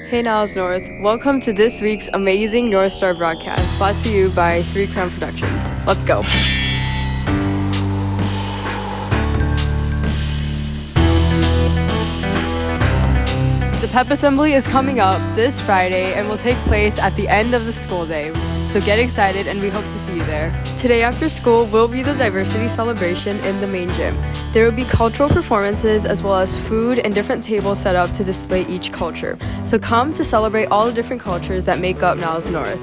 Hey Niles North, welcome to this week's amazing North Star broadcast brought to you by 3 Crown Productions. Let's go. The pep assembly is coming up this Friday and will take place at the end of the school day. So get excited and we hope to see you there. Today after school will be the diversity celebration in the main gym. There will be cultural performances as well as food and different tables set up to display each culture. So come to celebrate all the different cultures that make up Niles North.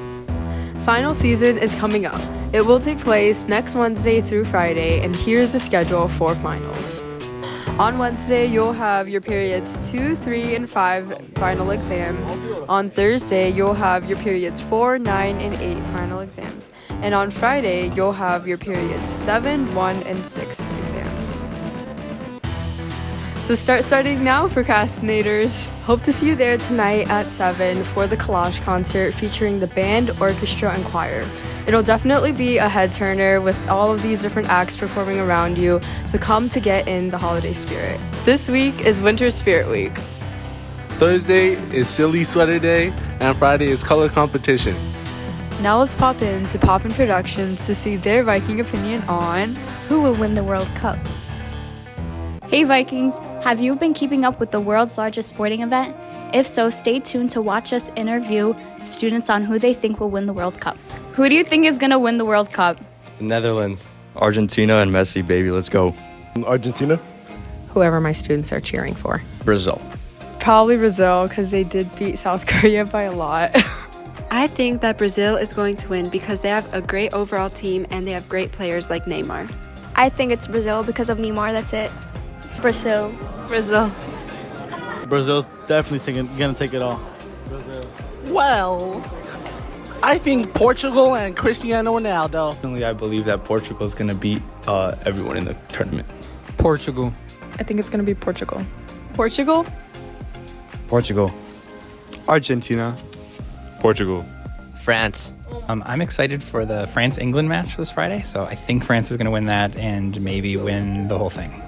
Final season is coming up. It will take place next Wednesday through Friday, and here's the schedule for finals. On Wednesday, you'll have your periods 2, 3, and 5 final exams. On Thursday, you'll have your periods 4, 9, and 8 final exams. And on Friday, you'll have your periods 7, 1, and 6 exams. So start studying now, procrastinators. Hope to see you there tonight at 7 for the Collage concert featuring the band, orchestra, and choir. It'll definitely be a head turner with all of these different acts performing around you, so come to get in the holiday spirit. This week is Winter Spirit Week. Thursday is Silly Sweater Day, and Friday is Color Competition. Now let's pop in to Poppin' Productions to see their Viking opinion on who will win the World Cup. Hey Vikings, have you been keeping up with the world's largest sporting event? If so, stay tuned to watch us interview students on who they think will win the World Cup. Who do you think is going to win the World Cup? The Netherlands. Argentina and Messi, baby, let's go. Argentina. Whoever my students are cheering for. Brazil. Probably Brazil, because they did beat South Korea by a lot. I think that Brazil is going to win because they have a great overall team and they have great players like Neymar. I think it's Brazil because of Neymar, that's it. Brazil. Brazil's definitely going to take it all. Brazil. Well, I think Portugal and Cristiano Ronaldo. Personally, I believe that Portugal is going to beat everyone in the tournament. Portugal. I think it's going to be Portugal. Portugal? Portugal. Argentina. Portugal. France. I'm excited for the France-England match this Friday, so I think France is going to win that and maybe win the whole thing.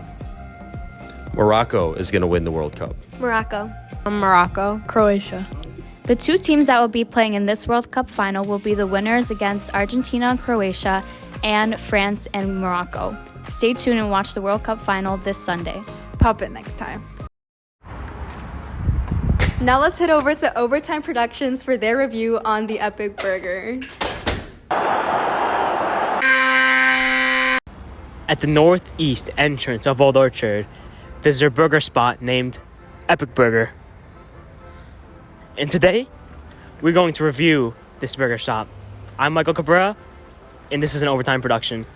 Morocco is going to win the World Cup. Morocco. Croatia. The 2 teams that will be playing in this World Cup final will be the winners against Argentina and Croatia and France and Morocco. Stay tuned and watch the World Cup final this Sunday. Pop it next time. Now let's head over to Overtime Productions for their review on the Epic Burger. At the northeast entrance of Old Orchard, there's a burger spot named Epic Burger. And today, we're going to review this burger shop. I'm Michael Cabrera, and this is an Overtime production.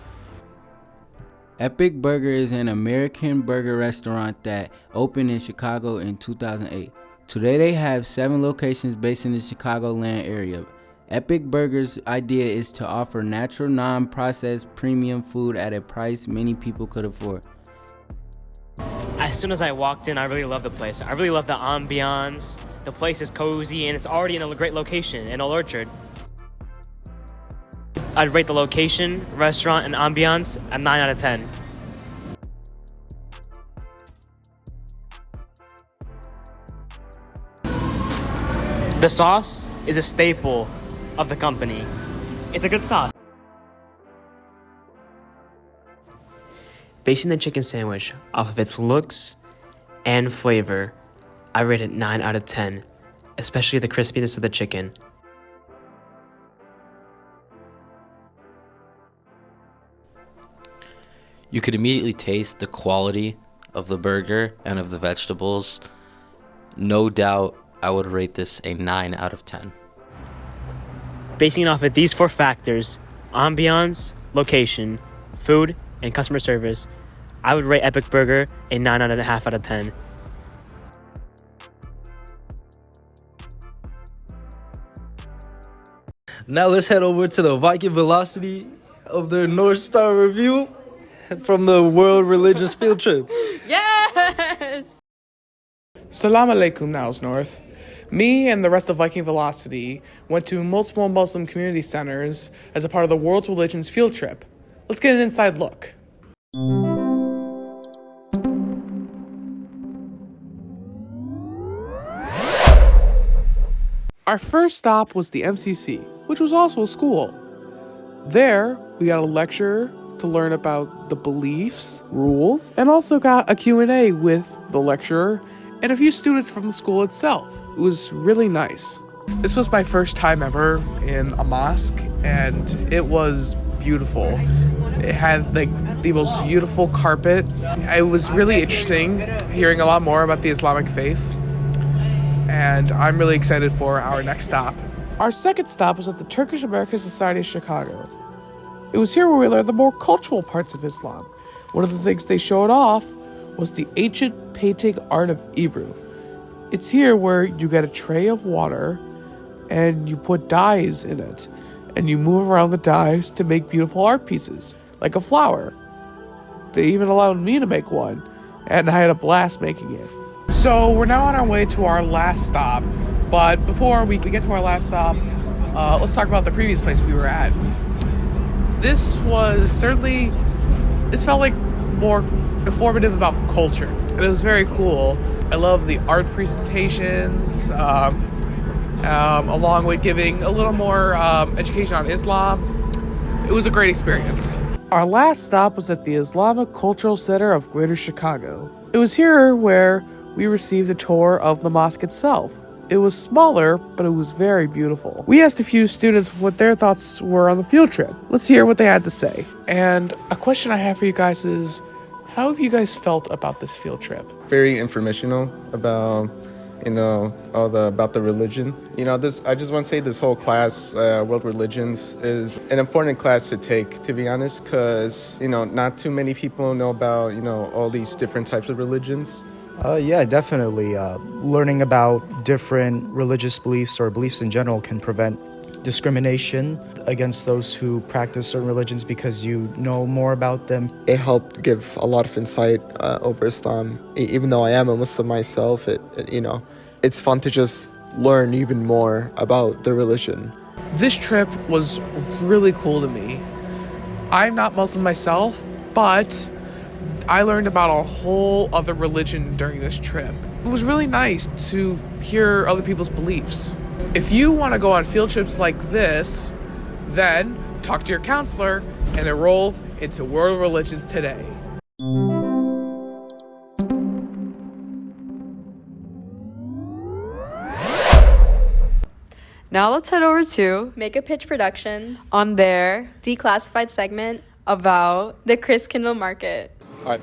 Epic Burger is an American burger restaurant that opened in Chicago in 2008. Today they have 7 locations based in the Chicagoland area. Epic Burger's idea is to offer natural, non-processed, premium food at a price many people could afford. As soon as I walked in, I really loved the place. I really love the ambiance. The place is cozy, and it's already in a great location in Old Orchard. I'd rate the location, restaurant, and ambiance a 9 out of 10. The sauce is a staple of the company. It's a good sauce. Basing the chicken sandwich off of its looks and flavor, I rate it 9 out of 10, especially the crispiness of the chicken. You could immediately taste the quality of the burger and of the vegetables. No doubt, I would rate this a 9 out of 10. Basing it off of these 4 factors, ambiance, location, food, and customer service, I would rate Epic Burger a 9.5 out of 10. Now let's head over to the Viking Velocity of their North Star review from the World Religious Field Trip. Yes! Salam alaikum, Niles North. Me and the rest of Viking Velocity went to multiple Muslim community centers as a part of the World Religions Field Trip. Let's get an inside look. Our first stop was the MCC, which was also a school. There, we got a lecture to learn about the beliefs, rules, and also got a Q&A with the lecturer and a few students from the school itself. It was really nice. This was my first time ever in a mosque, and it was beautiful. It had like the most beautiful carpet. It was really interesting hearing a lot more about the Islamic faith, and I'm really excited for our next stop. Our second stop was at the Turkish American Society of Chicago. It was here where we learned the more cultural parts of Islam. One of the things they showed off was the ancient painting art of Hebrew. It's here where you get a tray of water and you put dyes in it, and you move around the dyes to make beautiful art pieces, like a flower. They even allowed me to make one, and I had a blast making it. So we're now on our way to our last stop, but before we get to our last stop, let's talk about the previous place we were at. This felt like more informative about culture, and it was very cool. I love the art presentations, along with giving a little more education on Islam. It was a great experience. Our last stop was at the Islamic Cultural Center of Greater Chicago. It was here where we received a tour of the mosque itself. It was smaller, but it was very beautiful. We asked a few students what their thoughts were on the field trip. Let's hear what they had to say. And a question I have for you guys is, how have you guys felt about this field trip? Very informational about, about the religion. I just want to say this whole class, World Religions, is an important class to take, to be honest, because, not too many people know about, all these different types of religions. Yeah, definitely. Learning about different religious beliefs or beliefs in general can prevent discrimination against those who practice certain religions because you know more about them. It helped give a lot of insight over Islam. Even though I am a Muslim myself, it's fun to just learn even more about the religion. This trip was really cool to me. I'm not Muslim myself, but I learned about a whole other religion during this trip. It was really nice to hear other people's beliefs. If you want to go on field trips like this, then talk to your counselor and enroll into World Religions today. Now let's head over to Make a Pitch Productions on their declassified segment about the Chris Kindle Market. All right.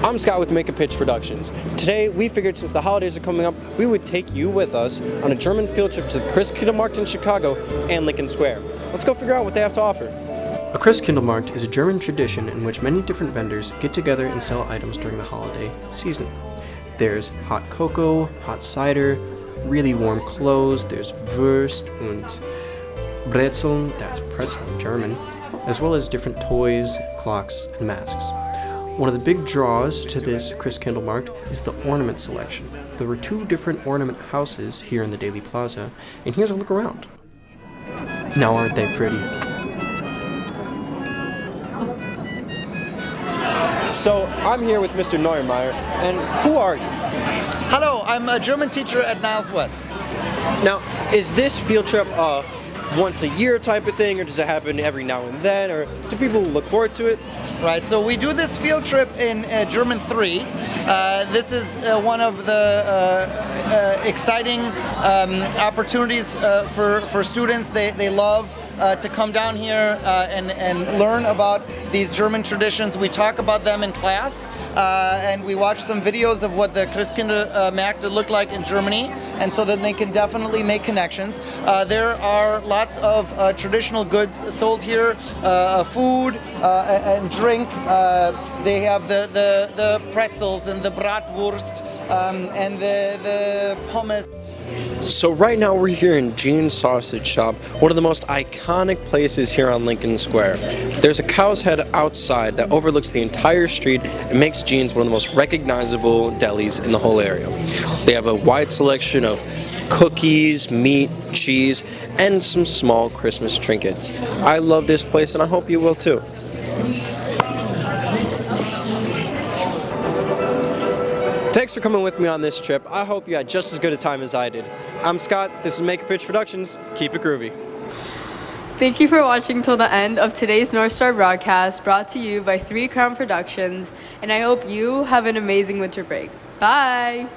I'm Scott with Make a Pitch Productions. Today, we figured since the holidays are coming up, we would take you with us on a German field trip to the Christkindlmarkt in Chicago and Lincoln Square. Let's go figure out what they have to offer. A Christkindlmarkt is a German tradition in which many different vendors get together and sell items during the holiday season. There's hot cocoa, hot cider, really warm clothes, there's Wurst and Brezeln, that's pretzel in German, as well as different toys, clocks, and masks. One of the big draws to this Christkindlmarkt is the ornament selection. There were 2 different ornament houses here in the Daily Plaza, and here's a look around. Now aren't they pretty? So, I'm here with Mr. Neumeyer, and who are you? Hello, I'm a German teacher at Niles West. Now, is this field trip once a year type of thing, or does it happen every now and then, or do people look forward to it? Right, so we do this field trip in German 3. This is one of the exciting opportunities for students. They love to come down here and learn about these German traditions. We talk about them in class, and we watch some videos of what the Christkindlmärkte look like in Germany, and so then they can definitely make connections. There are lots of traditional goods sold here, food and drink. They have the pretzels and the bratwurst and the pommes. So right now we're here in Gene's Sausage Shop, one of the most iconic places here on Lincoln Square. There's a cow's head outside that overlooks the entire street and makes Gene's one of the most recognizable delis in the whole area. They have a wide selection of cookies, meat, cheese, and some small Christmas trinkets. I love this place and I hope you will too. Thanks for coming with me on this trip. I hope you had just as good a time as I did. I'm Scott. This is Make a Pitch Productions. Keep it groovy. Thank you for watching till the end of today's North Star broadcast, brought to you by 3 Crown Productions, and I hope you have an amazing winter break. Bye!